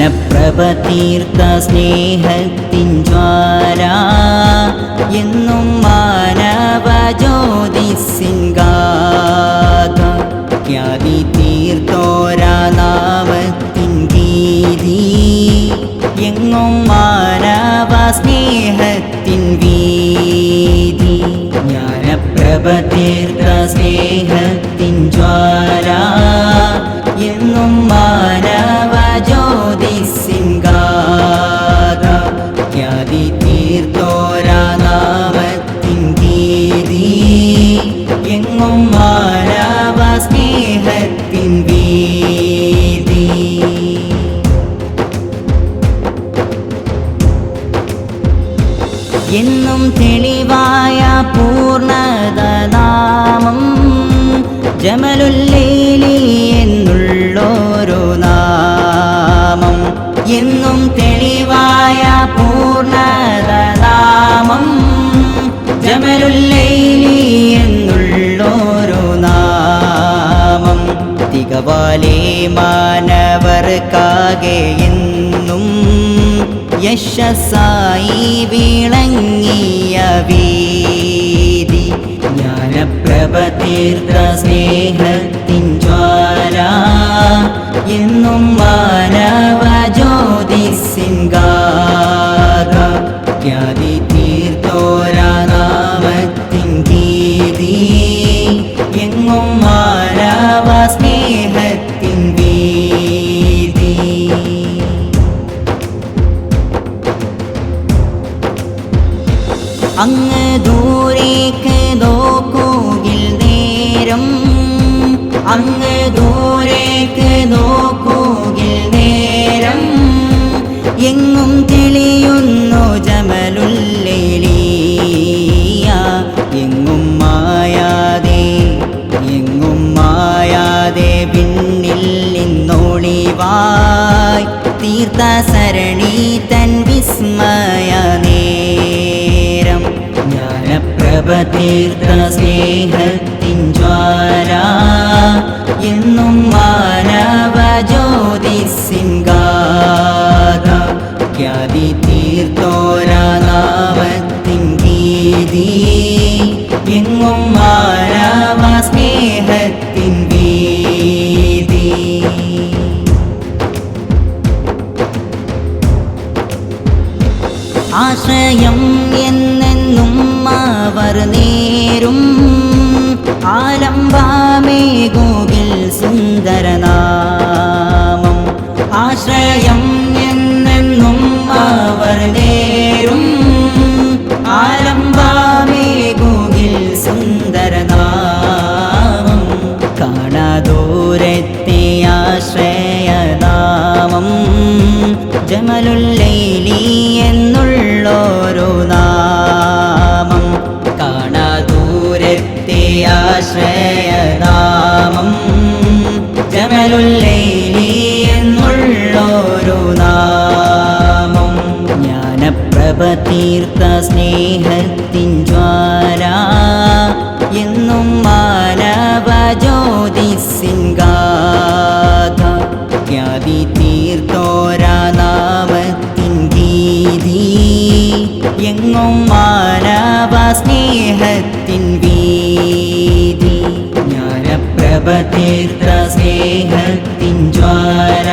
ജ്ഞാനപ്രഭ തീർത്ത സ്നേഹത്തിൻ ജ്വാല എന്നും മാനവ ജ്യോതിസിൻ ഗാഥ ഖ്യാതി തീർത്തോരാ നാമത്തിൻ ഗീതി എങ്ങും മാനവ സ്നേഹത്തിൻ വീതി ജ്ഞാനപ്രഭ തീർത്ത സ്നേഹത്തിൻ ജ്വാല എന്നും മാനവ ജ്യോതിസിൻ ഗാഥ ഖ്യാതി തീർത്തോരാ നാമത്തിൻ ഗീതി എങ്ങും മാനവ സ്നേഹത്തിൻ വീതി. എന്നും തെളിവായ പൂർണ്ണത നാമം ജമലുല്ലൈലി എന്നുള്ളൊരു നാമം എന്നും തെളിവായ പൂർണ്ണത നാമം ജമലുല്ലൈലി എന്നുള്ളൊരു നാമം തികവാലേ മാനവർക്കാകെ എന്നും യശസ്സായി വിളങ്ങിയ വീതി ജ്ഞാനപ്രഭ തീർത്ത സ്നേഹത്തിൻ ജ്വാല എന്നും മാനവ ജ്യോതിസിൻ ഗാഥ ഖ്യാതി തീർത്തോരാ നാമത്തിൻ ഗീതി എങ്ങും മാനവ സ്നേഹത്തിൻ വീതി. അങ്ങ് ദൂരേക്ക് നോക്കുകിൽ നേരം അങ്ങ് ദൂരേക്ക് നോക്കുകിൽ നേരം എങ്ങും തെളിയുന്നു ജമലുല്ലൈലിയ എങ്ങും മായാതെ വിണ്ണിൽ നിന്നൊളിവായി തീർത്ത സരണി തൻ വിസ്മയ നേരം ജ്ഞാനപ്രഭ തീർത്ത സ്നേഹത്തിൻ ജ്വാല എന്നും മാനവ ജ്യോതിസിൻ ഗാഥ ഖ്യാതി തീർത്തോരാ നാമത്തിൻ ഗീതി എങ്ങും മാനവ സ്നേഹത്തിൻ വീതി. ആശ്രയം എന്നെന്നും അവർ നേരും ആലംബമേകുകിൽ സുന്ദരനാമം ആശ്രയം എന്നെന്നും അവർ നേരും ആലംബമേകുകിൽ സുന്ദരനാമം കാണാദൂരത്തെ ആശ്രയനാമം ജമലുല്ലൈലി എന്നുള്ളൊരു നാമം കാണാദൂരത്തെ ആശ്രയനാമം ജമലുല്ലൈലി എന്നുള്ളൊരു നാമം ജ്ഞാനപ്രഭ തീർത്ത സ്നേഹത്തിൻ ജ്വാല എന്നും മാനവ ജ്യോതിസിൻ ഗാഥ ഖ്യാതി തീർത്തോരാ നാമത്തിൻ ഗീതി എങ്ങും മാനവ സ്നേഹത്തിൻ വീതി ജ്ഞാനപ്രഭ തീർത്ത സ്നേഹത്തിൻ ജ്വാല